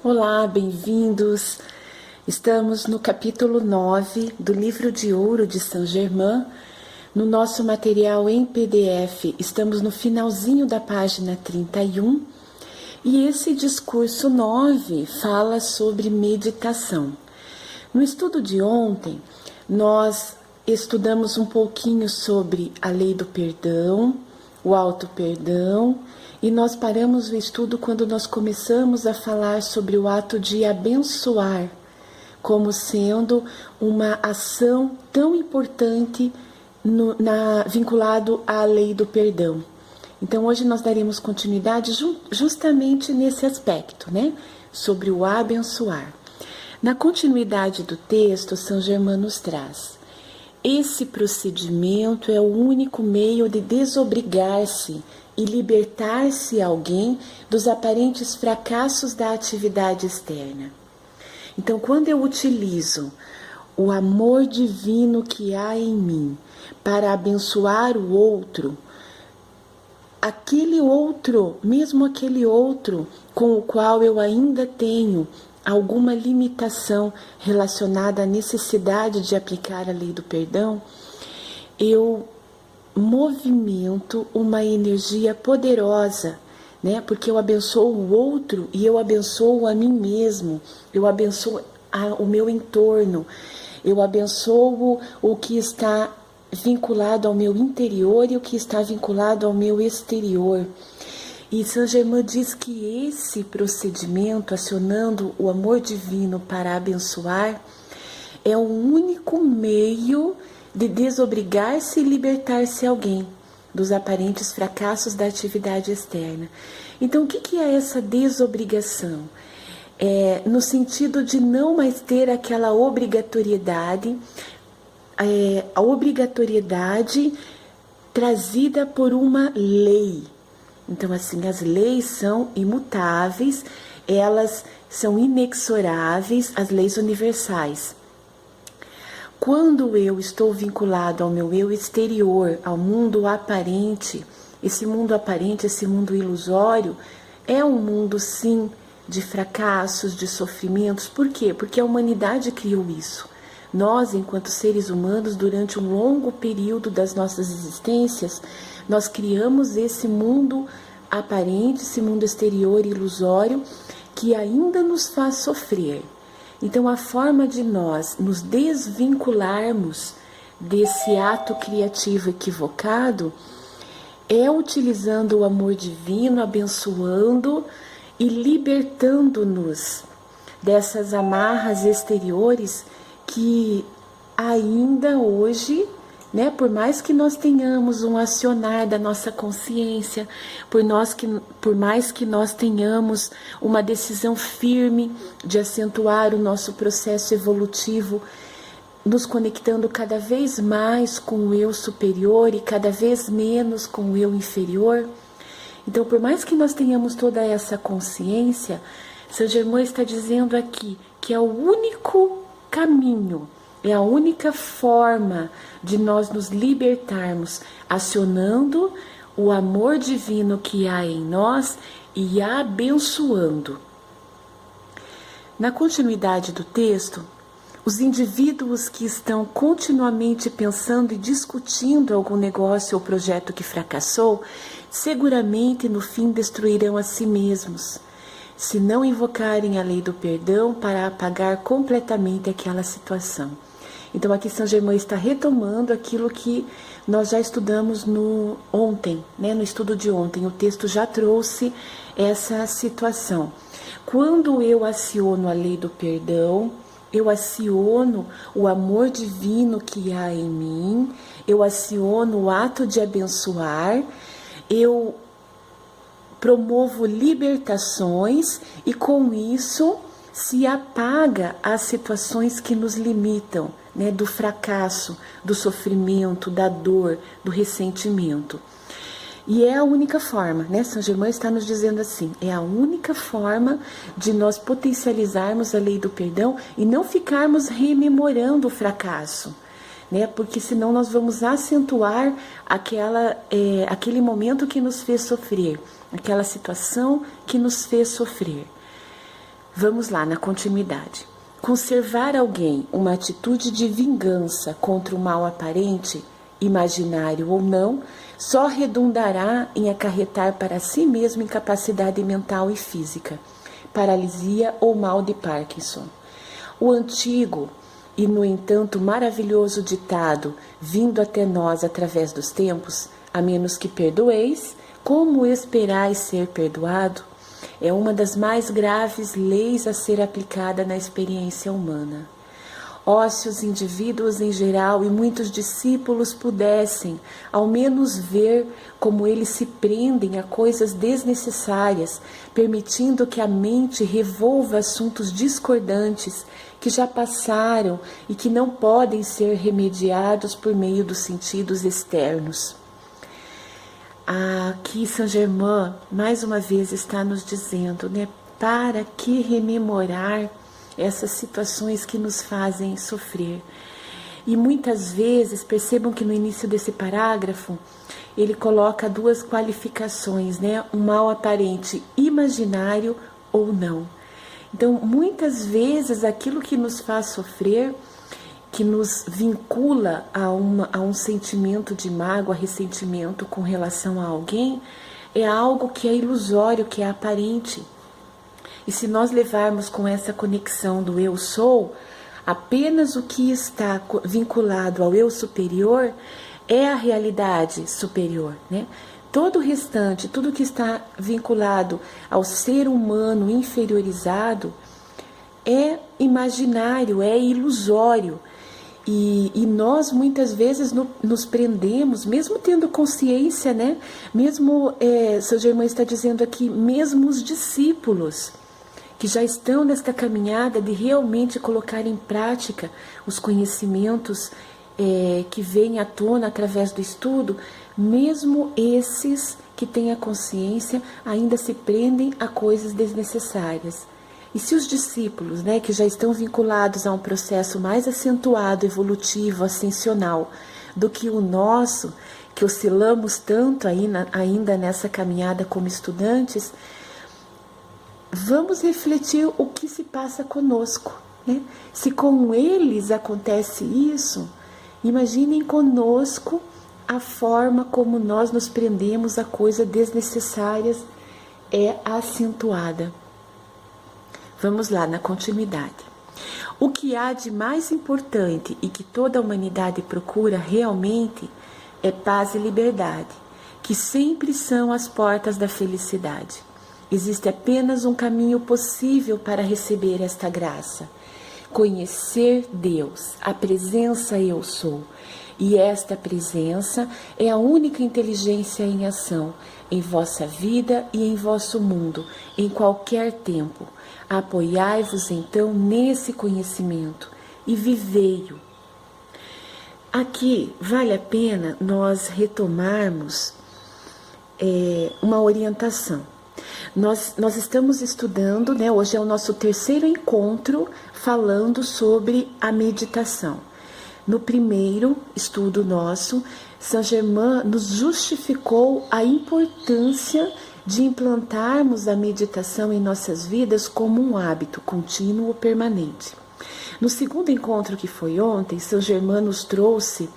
Olá, bem-vindos! Estamos no capítulo 9 do Livro de Ouro de Saint Germain. No nosso material em PDF, estamos no finalzinho da página 31. E esse discurso 9 fala sobre meditação. No estudo de ontem, nós estudamos um pouquinho sobre a lei do perdão, o auto-perdão, e nós paramos o estudo quando nós começamos a falar sobre o ato de abençoar, como sendo uma ação tão importante vinculado à lei do perdão. Então hoje nós daremos continuidade justamente nesse aspecto, né? Sobre o abençoar. Na continuidade do texto, Saint Germain nos traz: esse procedimento é o único meio de desobrigar-se e libertar-se alguém dos aparentes fracassos da atividade externa. Então, quando eu utilizo o amor divino que há em mim para abençoar o outro, mesmo aquele outro com o qual eu ainda tenho alguma limitação relacionada à necessidade de aplicar a lei do perdão, eu movimento uma energia poderosa, né? Porque eu abençoo o outro e eu abençoo a mim mesmo, eu abençoo o meu entorno, eu abençoo o que está vinculado ao meu interior e o que está vinculado ao meu exterior. E Saint Germain diz que esse procedimento, acionando o amor divino para abençoar, é o único meio de desobrigar-se e libertar-se alguém dos aparentes fracassos da atividade externa. Então, o que é essa desobrigação? No sentido de não mais ter aquela obrigatoriedade, a obrigatoriedade trazida por uma lei. Então, assim, as leis são imutáveis, elas são inexoráveis, as leis universais. Quando eu estou vinculado ao meu eu exterior, ao mundo aparente, esse mundo ilusório, é um mundo, sim, de fracassos, de sofrimentos. Por quê? Porque a humanidade criou isso. Nós, enquanto seres humanos, durante um longo período das nossas existências, nós criamos esse mundo aparente, esse mundo exterior ilusório, que ainda nos faz sofrer. Então, a forma de nós nos desvincularmos desse ato criativo equivocado é utilizando o amor divino, abençoando e libertando-nos dessas amarras exteriores que ainda hoje, né, por mais que nós tenhamos um acionar da nossa consciência, por mais que nós tenhamos uma decisão firme de acentuar o nosso processo evolutivo, nos conectando cada vez mais com o eu superior e cada vez menos com o eu inferior. Então, por mais que nós tenhamos toda essa consciência, Saint Germain está dizendo aqui que é o único caminho, é a única forma de nós nos libertarmos, acionando o amor divino que há em nós e abençoando. Na continuidade do texto, os indivíduos que estão continuamente pensando e discutindo algum negócio ou projeto que fracassou, seguramente no fim destruirão a si mesmos, se não invocarem a lei do perdão para apagar completamente aquela situação. Então aqui Saint Germain está retomando aquilo que nós já estudamos ontem, né, no estudo de ontem. O texto já trouxe essa situação. Quando eu aciono a lei do perdão, eu aciono o amor divino que há em mim, eu aciono o ato de abençoar, eu promovo libertações e com isso se apaga as situações que nos limitam, né, do fracasso, do sofrimento, da dor, do ressentimento. E é a única forma, né? Saint Germain está nos dizendo assim, é a única forma de nós potencializarmos a lei do perdão e não ficarmos rememorando o fracasso, né? Porque senão nós vamos acentuar aquele momento que nos fez sofrer, aquela situação que nos fez sofrer. Vamos lá, na continuidade. Conservar alguém uma atitude de vingança contra o mal aparente, imaginário ou não, só redundará em acarretar para si mesmo incapacidade mental e física, paralisia ou mal de Parkinson. O antigo e, no entanto, maravilhoso ditado, vindo até nós através dos tempos, a menos que perdoeis, como esperais ser perdoado, é uma das mais graves leis a ser aplicada na experiência humana. Ó, se os indivíduos em geral e muitos discípulos pudessem, ao menos, ver como eles se prendem a coisas desnecessárias, permitindo que a mente revolva assuntos discordantes que já passaram e que não podem ser remediados por meio dos sentidos externos. Aqui Saint-Germain, mais uma vez, está nos dizendo, né? Para que rememorar essas situações que nos fazem sofrer? E muitas vezes, percebam que no início desse parágrafo, ele coloca duas qualificações, né? Um mal aparente imaginário ou não. Então, muitas vezes, aquilo que nos faz sofrer, que nos vincula a um sentimento de mágoa, ressentimento com relação a alguém, é algo que é ilusório, que é aparente. E se nós levarmos com essa conexão do eu sou, apenas o que está vinculado ao eu superior é a realidade superior, né? Todo o restante, tudo que está vinculado ao ser humano inferiorizado é imaginário, é ilusório. E nós muitas vezes nos prendemos, mesmo tendo consciência, né? Mesmo, Saint-Germain está dizendo aqui, mesmo os discípulos que já estão nesta caminhada de realmente colocar em prática os conhecimentos que vêm à tona através do estudo, mesmo esses que têm a consciência ainda se prendem a coisas desnecessárias. E se os discípulos, né, que já estão vinculados a um processo mais acentuado, evolutivo, ascensional, do que o nosso, que oscilamos tanto ainda nessa caminhada como estudantes, vamos refletir o que se passa conosco, né? Se com eles acontece isso, imaginem conosco a forma como nós nos prendemos a coisas desnecessárias é acentuada. Vamos lá, na continuidade. O que há de mais importante e que toda a humanidade procura realmente é paz e liberdade, que sempre são as portas da felicidade. Existe apenas um caminho possível para receber esta graça: conhecer Deus, a presença eu sou. E esta presença é a única inteligência em ação, em vossa vida e em vosso mundo, em qualquer tempo. Apoiai-vos então nesse conhecimento e vivei-o. Aqui vale a pena nós retomarmos uma orientação. Nós estamos estudando, né, hoje é o nosso terceiro encontro falando sobre a meditação. No primeiro estudo nosso, Saint-Germain nos justificou a importância de implantarmos a meditação em nossas vidas como um hábito contínuo permanente. No segundo encontro, que foi ontem, Saint-Germain nos trouxe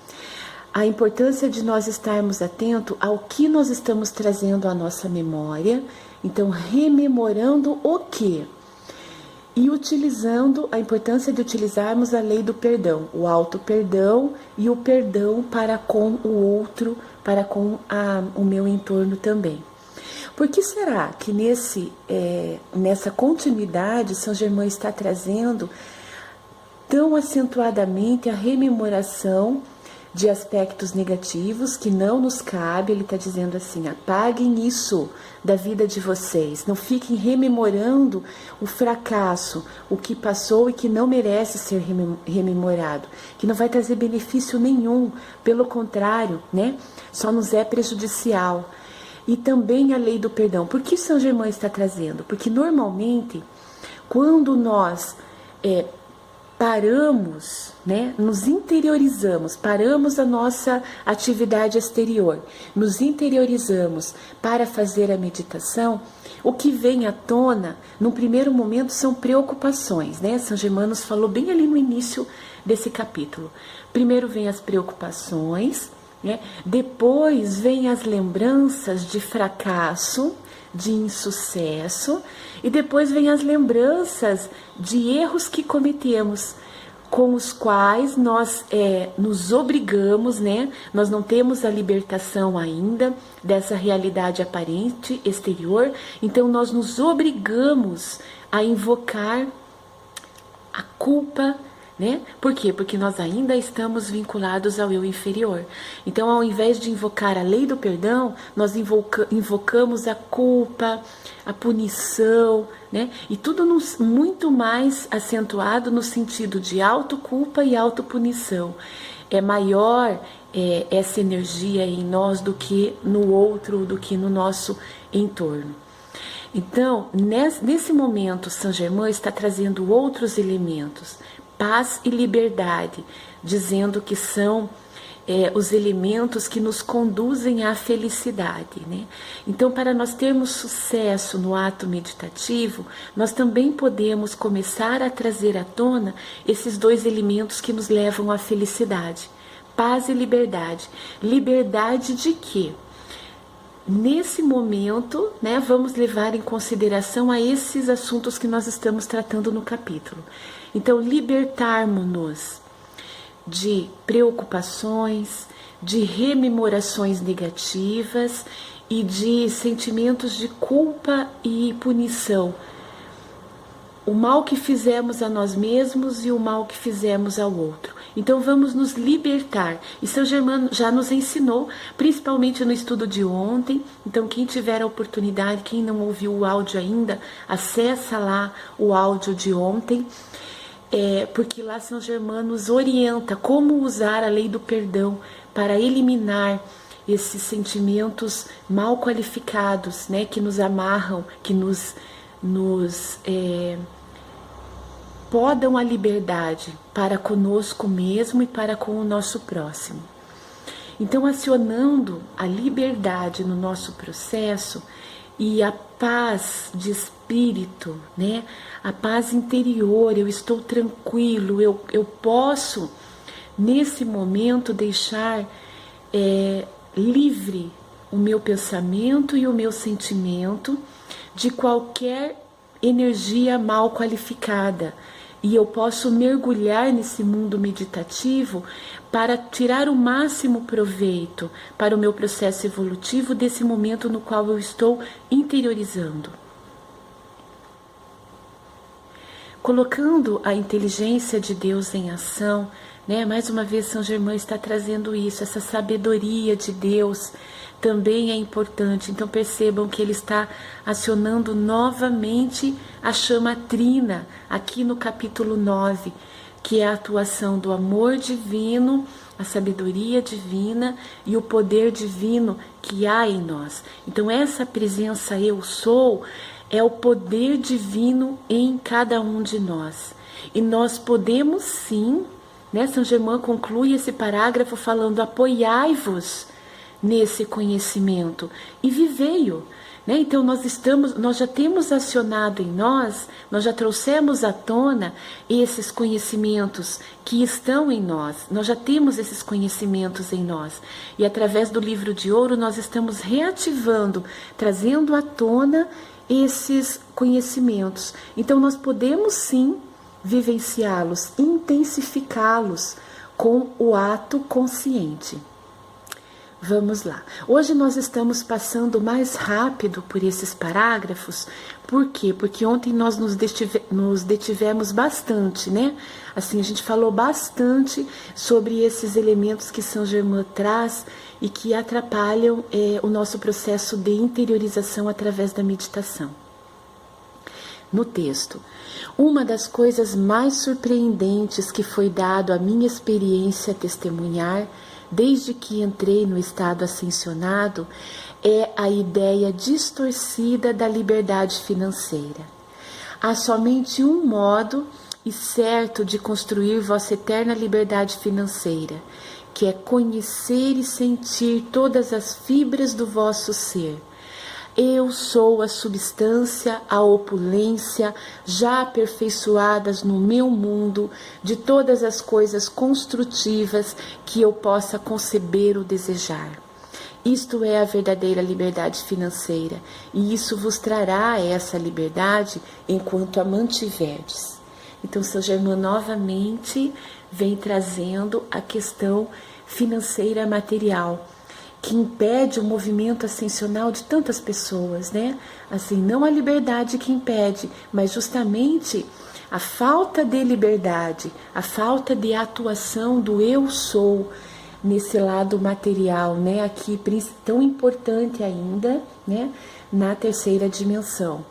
a importância de nós estarmos atentos ao que nós estamos trazendo à nossa memória, então rememorando o quê? E utilizando a importância de utilizarmos a lei do perdão, o auto-perdão e o perdão para com o outro, para com o meu entorno também. Por que será que nessa continuidade Saint-Germain está trazendo tão acentuadamente a rememoração de aspectos negativos que não nos cabe? Ele está dizendo assim: apaguem isso da vida de vocês, não fiquem rememorando o fracasso, o que passou e que não merece ser rememorado, que não vai trazer benefício nenhum, pelo contrário, né? Só nos é prejudicial. E também a lei do perdão. Por que Saint-Germain está trazendo? Porque normalmente, quando nós paramos, né, nos interiorizamos, paramos a nossa atividade exterior, nos interiorizamos para fazer a meditação, o que vem à tona, no primeiro momento, são preocupações, né? São Germanos nos falou bem ali no início desse capítulo. Primeiro vem as preocupações, né? Depois vem as lembranças de fracasso, de insucesso, e depois vem as lembranças de erros que cometemos, com os quais nós nos obrigamos, né? Nós não temos a libertação ainda dessa realidade aparente exterior, então nós nos obrigamos a invocar a culpa, né? Por quê? Porque nós ainda estamos vinculados ao eu inferior. Então, ao invés de invocar a lei do perdão, nós invocamos a culpa, a punição, né? E tudo muito mais acentuado no sentido de autoculpa e autopunição. É maior essa energia em nós do que no outro, do que no nosso entorno. Então, nesse momento, Saint Germain está trazendo outros elementos, paz e liberdade, dizendo que são os elementos que nos conduzem à felicidade, né? Então, para nós termos sucesso no ato meditativo, nós também podemos começar a trazer à tona esses dois elementos que nos levam à felicidade, paz e liberdade. Liberdade de quê? Nesse momento, né, vamos levar em consideração a esses assuntos que nós estamos tratando no capítulo. Então, libertarmos-nos de preocupações, de rememorações negativas e de sentimentos de culpa e punição. O mal que fizemos a nós mesmos e o mal que fizemos ao outro. Então vamos nos libertar. E Saint Germain já nos ensinou, principalmente no estudo de ontem. Então quem tiver a oportunidade, quem não ouviu o áudio ainda, acessa lá o áudio de ontem. Porque lá Saint Germain nos orienta como usar a lei do perdão para eliminar esses sentimentos mal qualificados, né, que nos amarram, que nos podam a liberdade para conosco mesmo e para com o nosso próximo. Então, acionando a liberdade no nosso processo e a paz de espírito, né? A paz interior, eu estou tranquilo, eu posso, nesse momento, deixar livre o meu pensamento e o meu sentimento de qualquer energia mal qualificada. E eu posso mergulhar nesse mundo meditativo para tirar o máximo proveito para o meu processo evolutivo desse momento no qual eu estou interiorizando. Colocando a inteligência de Deus em ação, né? Mais uma vez Saint Germain está trazendo isso, essa sabedoria de Deus também é importante. Então percebam que ele está acionando novamente a chama trina aqui no capítulo 9, que é a atuação do amor divino, a sabedoria divina e o poder divino que há em nós. Então essa presença eu sou é o poder divino em cada um de nós. E nós podemos sim, né? Saint Germain conclui esse parágrafo falando: apoiai-vos nesse conhecimento e vivei-o, né? Então nós já temos acionado em nós já trouxemos à tona esses conhecimentos que estão em nós já temos esses conhecimentos em nós, e através do livro de ouro nós estamos reativando, trazendo à tona esses conhecimentos. Então nós podemos sim vivenciá-los, intensificá-los com o ato consciente. Vamos lá. Hoje nós estamos passando mais rápido por esses parágrafos. Por quê? Porque ontem nós nos detivemos bastante, né? Assim, a gente falou bastante sobre esses elementos que Saint Germain traz e que atrapalham o nosso processo de interiorização através da meditação. No texto, uma das coisas mais surpreendentes que foi dado à minha experiência testemunhar desde que entrei no estado ascensionado é a ideia distorcida da liberdade financeira. Há somente um modo e certo de construir vossa eterna liberdade financeira, que é conhecer e sentir todas as fibras do vosso ser. Eu sou a substância, a opulência, já aperfeiçoadas no meu mundo, de todas as coisas construtivas que eu possa conceber ou desejar. Isto é a verdadeira liberdade financeira, e isso vos trará essa liberdade enquanto a mantiverdes. Então, São Germain novamente vem trazendo a questão financeira material, que impede o movimento ascensional de tantas pessoas, né? Assim, não a liberdade que impede, mas justamente a falta de liberdade, a falta de atuação do eu sou nesse lado material, né? Aqui tão importante ainda, né? Na terceira dimensão.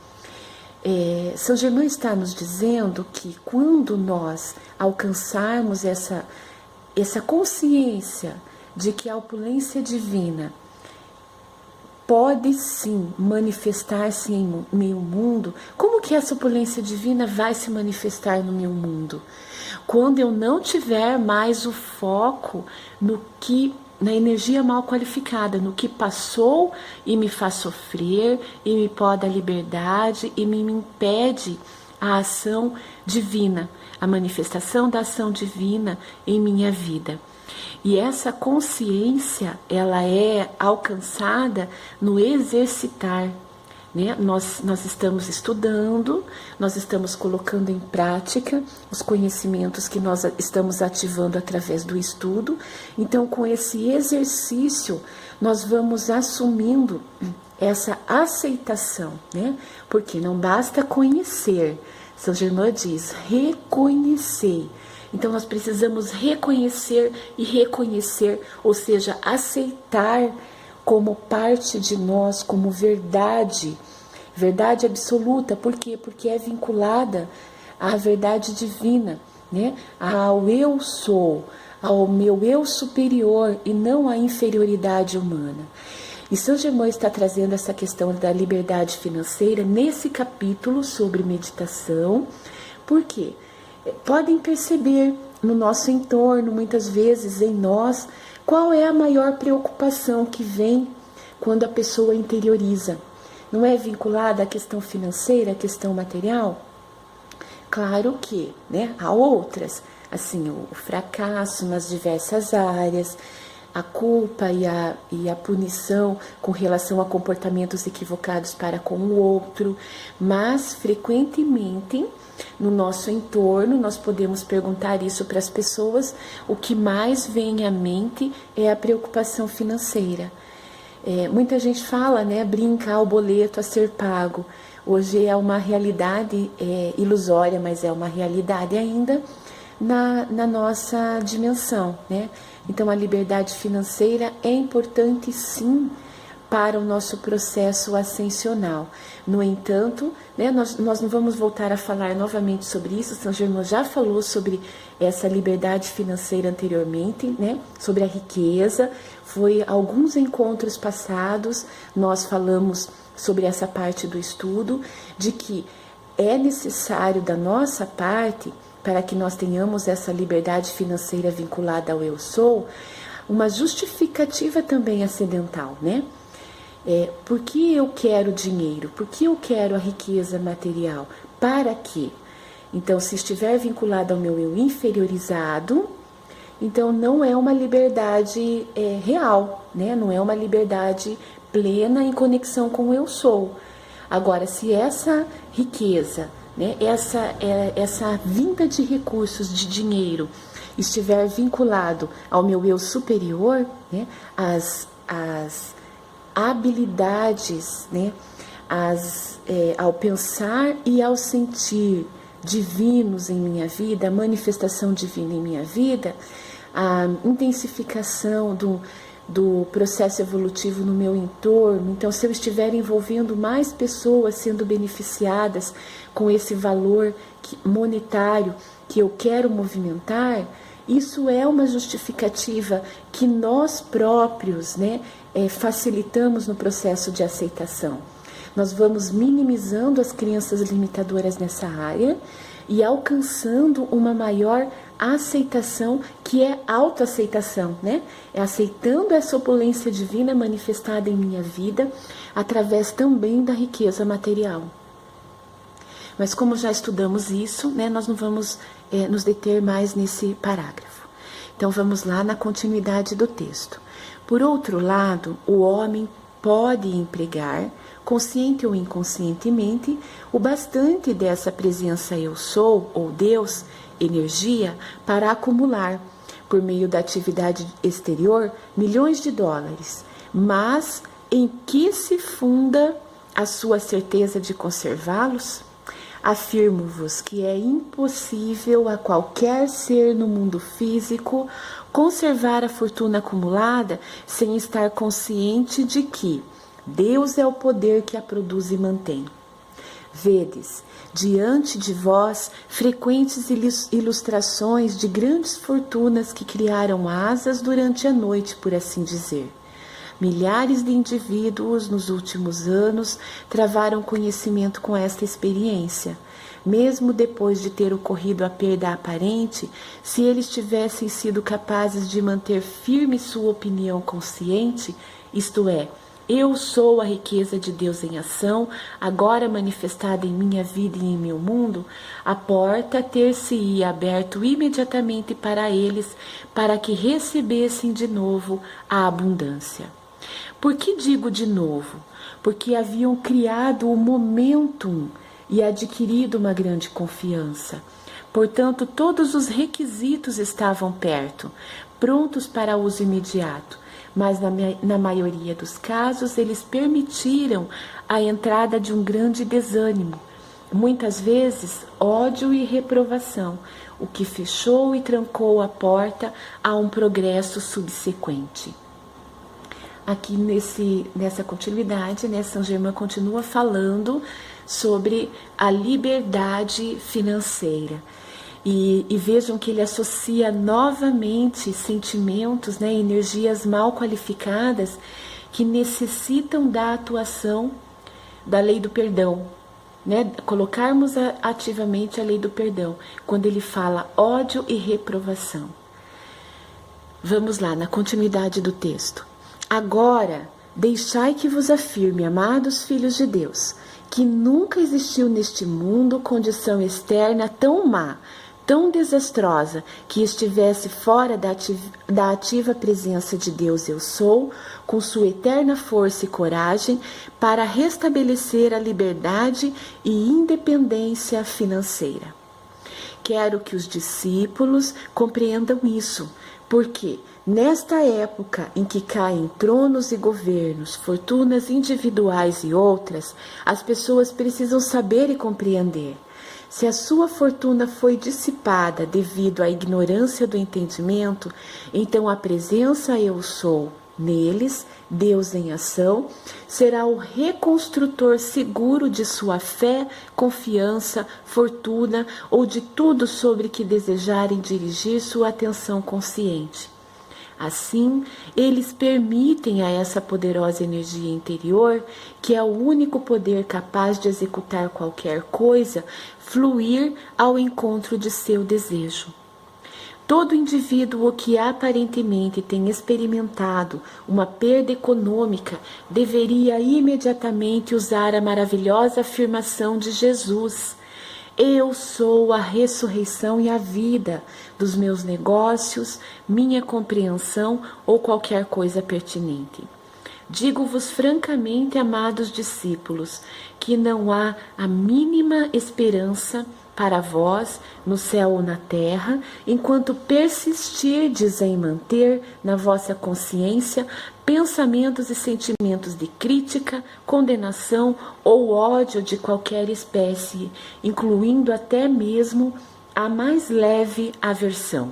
São Germain está nos dizendo que quando nós alcançarmos essa consciência de que a opulência divina pode sim manifestar-se em meu mundo, como que essa opulência divina vai se manifestar no meu mundo? Quando eu não tiver mais o foco na energia mal qualificada, no que passou e me faz sofrer, e me poda a liberdade e me impede a ação divina, a manifestação da ação divina em minha vida. E essa consciência, ela é alcançada no exercitar, né? Nós estamos estudando, nós estamos colocando em prática os conhecimentos que nós estamos ativando através do estudo. Então, com esse exercício, nós vamos assumindo essa aceitação, né? Porque não basta conhecer, São Germain diz, reconhecer. Então, nós precisamos reconhecer e reconhecer, ou seja, aceitar como parte de nós, como verdade absoluta. Por quê? Porque é vinculada à verdade divina, né? Ao eu sou, ao meu eu superior e não à inferioridade humana. E São Germain está trazendo essa questão da liberdade financeira nesse capítulo sobre meditação. Por quê? Podem perceber no nosso entorno, muitas vezes em nós, qual é a maior preocupação que vem quando a pessoa interioriza. Não é vinculada à questão financeira, à questão material? Claro que, né, há outras, assim, o fracasso nas diversas áreas, a culpa e a punição com relação a comportamentos equivocados para com o outro, mas frequentemente no nosso entorno nós podemos perguntar isso para as pessoas, o que mais vem à mente é a preocupação financeira. Muita gente fala, né, brinca o boleto a ser pago. Hoje é uma realidade ilusória, mas é uma realidade ainda na nossa dimensão, né? Então, a liberdade financeira é importante, sim, para o nosso processo ascensional. No entanto, né, nós não vamos voltar a falar novamente sobre isso. São Germain já falou sobre essa liberdade financeira anteriormente, né, sobre a riqueza. Foi alguns encontros passados, nós falamos sobre essa parte do estudo, de que é necessário da nossa parte, para que nós tenhamos essa liberdade financeira vinculada ao eu sou, uma justificativa também acidental, né? Por que eu quero dinheiro? Por que eu quero a riqueza material? Para quê? Então, se estiver vinculado ao meu eu inferiorizado, então não é uma liberdade real, né? Não é uma liberdade plena em conexão com o eu sou. Agora, se essa riqueza, né, essa vinda de recursos, de dinheiro, estiver vinculado ao meu eu superior, né, as habilidades, né, ao pensar e ao sentir divinos em minha vida, a manifestação divina em minha vida, a intensificação do processo evolutivo no meu entorno. Então, se eu estiver envolvendo mais pessoas sendo beneficiadas com esse valor monetário que eu quero movimentar, isso é uma justificativa que nós próprios, né, facilitamos no processo de aceitação. Nós vamos minimizando as crenças limitadoras nessa área e alcançando uma maior aceitação, que é autoaceitação, né? É aceitando essa opulência divina manifestada em minha vida, através também da riqueza material. Mas como já estudamos isso, né, nós não vamos nos deter mais nesse parágrafo. Então vamos lá na continuidade do texto. Por outro lado, o homem pode empregar, consciente ou inconscientemente, o bastante dessa presença eu sou, ou Deus, energia, para acumular, por meio da atividade exterior, milhões de dólares. Mas em que se funda a sua certeza de conservá-los? Afirmo-vos que é impossível a qualquer ser no mundo físico conservar a fortuna acumulada sem estar consciente de que Deus é o poder que a produz e mantém. Vedes, diante de vós, frequentes ilustrações de grandes fortunas que criaram asas durante a noite, por assim dizer. Milhares de indivíduos nos últimos anos travaram conhecimento com esta experiência. Mesmo depois de ter ocorrido a perda aparente, se eles tivessem sido capazes de manter firme sua opinião consciente, isto é, eu sou a riqueza de Deus em ação, agora manifestada em minha vida e em meu mundo, a porta ter-se-ia aberto imediatamente para eles, para que recebessem de novo a abundância. Por que digo de novo? Porque haviam criado o momentum e adquirido uma grande confiança. Portanto, todos os requisitos estavam perto, prontos para uso imediato. Mas na maioria dos casos eles permitiram a entrada de um grande desânimo, muitas vezes ódio e reprovação, o que fechou e trancou a porta a um progresso subsequente. Aqui nessa continuidade, né, Saint-Germain continua falando sobre a liberdade financeira. E vejam que ele associa novamente sentimentos, né, energias mal qualificadas que necessitam da atuação da lei do perdão, né? Colocarmos ativamente a lei do perdão, quando ele fala ódio e reprovação. Vamos lá, na continuidade do texto. Agora, deixai que vos afirme, amados filhos de Deus, que nunca existiu neste mundo condição externa tão má, tão desastrosa, que estivesse fora da ativa presença de Deus eu sou, com sua eterna força e coragem, para restabelecer a liberdade e independência financeira. Quero que os discípulos compreendam isso, porque nesta época em que caem tronos e governos, fortunas individuais e outras, as pessoas precisam saber e compreender. Se a sua fortuna foi dissipada devido à ignorância do entendimento, então a presença eu sou neles, Deus em ação, será o reconstrutor seguro de sua fé, confiança, fortuna ou de tudo sobre que desejarem dirigir sua atenção consciente. Assim, eles permitem a essa poderosa energia interior, que é o único poder capaz de executar qualquer coisa, fluir ao encontro de seu desejo. Todo indivíduo que aparentemente tem experimentado uma perda econômica deveria imediatamente usar a maravilhosa afirmação de Jesus: eu sou a ressurreição e a vida dos meus negócios, minha compreensão ou qualquer coisa pertinente. Digo-vos francamente, amados discípulos, que não há a mínima esperança para vós, no céu ou na terra, enquanto persistirdes em manter na vossa consciência pensamentos e sentimentos de crítica, condenação ou ódio de qualquer espécie, incluindo até mesmo a mais leve aversão.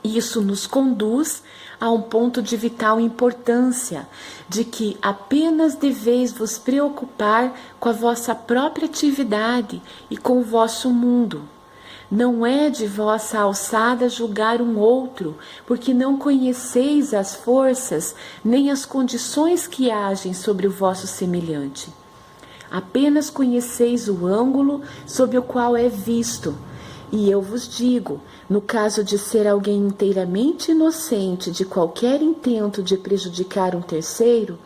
Isso nos conduz a um ponto de vital importância, de que apenas deveis vos preocupar com a vossa própria atividade e com o vosso mundo. Não é de vossa alçada julgar um outro, porque não conheceis as forças nem as condições que agem sobre o vosso semelhante. apenas conheceis o ângulo sob o qual é visto. E eu vos digo, no caso de ser alguém inteiramente inocente de qualquer intento de prejudicar um terceiro,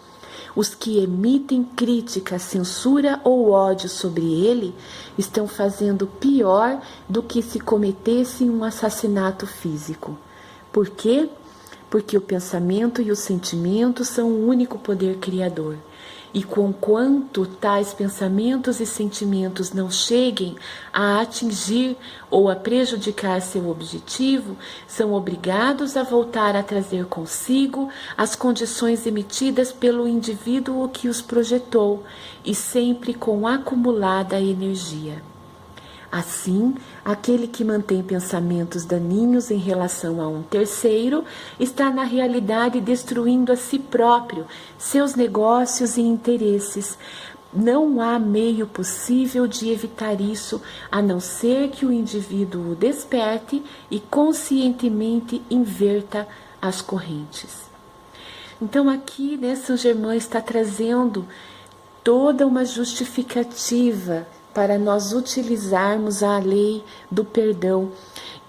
os que emitem crítica, censura ou ódio sobre ele estão fazendo pior do que se cometessem um assassinato físico. Por quê? Porque o pensamento e o sentimento são o único poder criador. E conquanto tais pensamentos e sentimentos não cheguem a atingir ou a prejudicar seu objetivo, são obrigados a voltar a trazer consigo as condições emitidas pelo indivíduo que os projetou, e sempre com acumulada energia. Assim, aquele que mantém pensamentos daninhos em relação a um terceiro está na realidade destruindo a si próprio, seus negócios e interesses. Não há meio possível de evitar isso, a não ser que o indivíduo o desperte e conscientemente inverta as correntes. Então aqui, né, Saint Germain está trazendo toda uma justificativa para nós utilizarmos a lei do perdão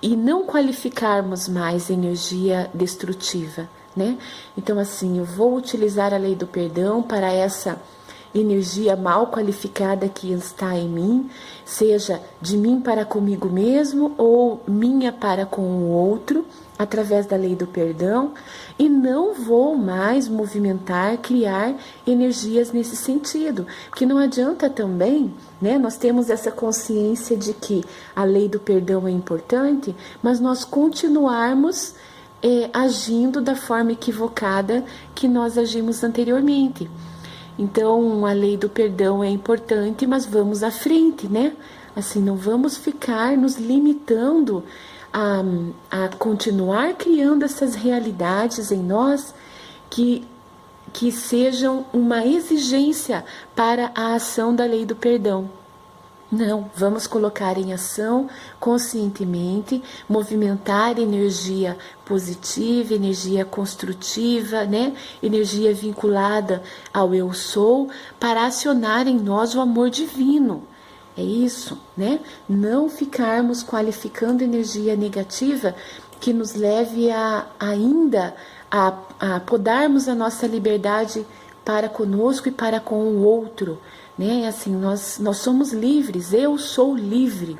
e não qualificarmos mais energia destrutiva, né? Então, assim, eu vou utilizar a lei do perdão para essa energia mal qualificada que está em mim, seja de mim para comigo mesmo ou minha para com o outro, através da lei do perdão, e não vou mais movimentar, criar energias nesse sentido, porque não adianta também, né, nós temos essa consciência de que a lei do perdão é importante, mas nós continuarmos agindo da forma equivocada que nós agimos anteriormente. Então, a lei do perdão é importante, mas vamos à frente, né? Assim, não vamos ficar nos limitando a continuar criando essas realidades em nós que sejam uma exigência para a ação da lei do perdão. Não, vamos colocar em ação conscientemente, movimentar energia positiva, energia construtiva, né? Energia vinculada ao eu sou, para acionar em nós o amor divino. É isso, né? Não ficarmos qualificando energia negativa que nos leve ainda a podarmos a nossa liberdade para conosco e para com o outro, né? Assim, nós somos livres, eu sou livre.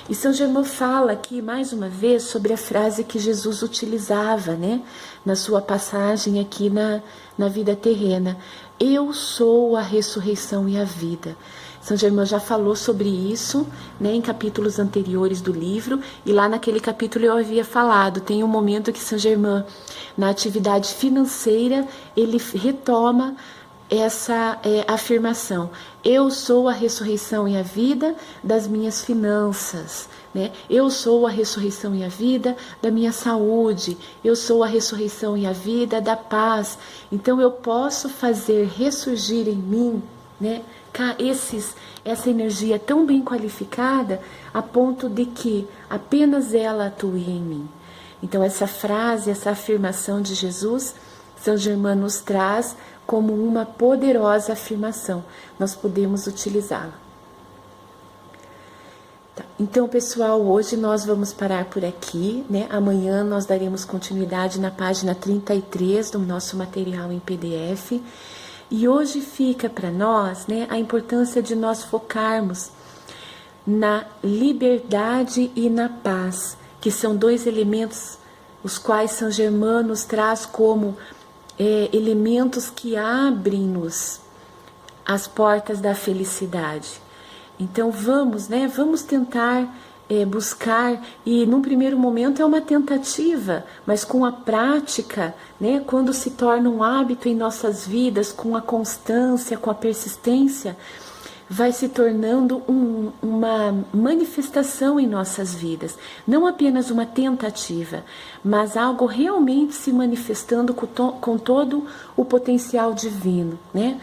E Saint Germain fala aqui mais uma vez sobre a frase que Jesus utilizava, né, na sua passagem aqui na vida terrena: eu sou a ressurreição e a vida. Saint Germain já falou sobre isso, né, em capítulos anteriores do livro, e lá naquele capítulo eu havia falado, tem um momento que Saint Germain, na atividade financeira, ele retoma essa afirmação: eu sou a ressurreição e a vida das minhas finanças, né? Eu sou a ressurreição e a vida da minha saúde, eu sou a ressurreição e a vida da paz. Então eu posso fazer ressurgir em mim, né, essa energia tão bem qualificada a ponto de que apenas ela atue em mim. Então essa frase, essa afirmação de Jesus, Saint Germain nos traz como uma poderosa afirmação. Nós podemos utilizá-la. Tá. Então, pessoal, hoje nós vamos parar por aqui, né? Amanhã nós daremos continuidade na página 33 do nosso material em PDF. E hoje fica para nós, né, a importância de nós focarmos na liberdade e na paz, que são dois elementos os quais Saint Germain nos traz como elementos que abrem-nos as portas da felicidade. Então vamos tentar buscar, e num primeiro momento é uma tentativa, mas com a prática, né, quando se torna um hábito em nossas vidas, com a constância, com a persistência, vai se tornando uma manifestação em nossas vidas, não apenas uma tentativa, mas algo realmente se manifestando com todo o potencial divino, né?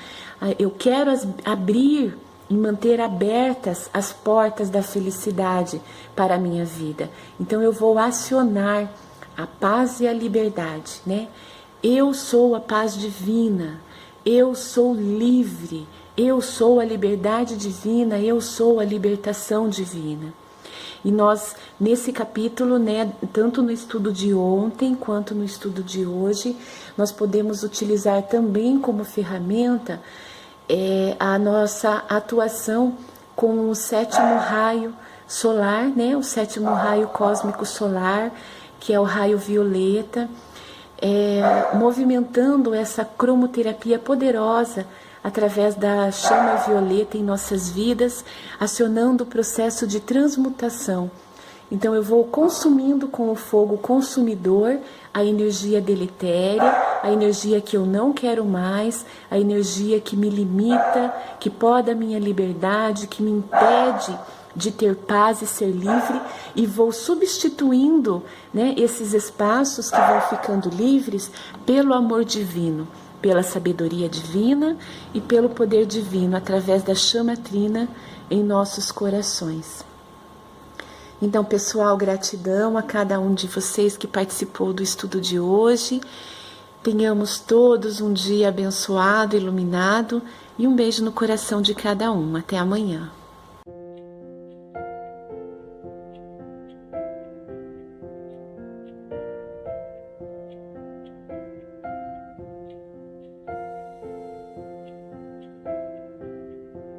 Eu quero abrir e manter abertas as portas da felicidade para a minha vida. Então eu vou acionar a paz e a liberdade, né? Eu sou a paz divina, eu sou livre, Eu sou a liberdade divina, eu sou a libertação divina. E nós, nesse capítulo, né, tanto no estudo de ontem quanto no estudo de hoje, nós podemos utilizar também como ferramenta a nossa atuação com o 7º raio solar, né, o 7º raio cósmico solar, que é o raio violeta, movimentando essa cromoterapia poderosa através da chama violeta em nossas vidas, acionando o processo de transmutação. Então eu vou consumindo com o fogo consumidor a energia deletéria, a energia que eu não quero mais, a energia que me limita, que poda a minha liberdade, que me impede de ter paz e ser livre, e vou substituindo, né, esses espaços que vão ficando livres pelo amor divino, pela sabedoria divina e pelo poder divino, através da chama trina em nossos corações. Então, pessoal, gratidão a cada um de vocês que participou do estudo de hoje. Tenhamos todos um dia abençoado, iluminado, e um beijo no coração de cada um. Até amanhã.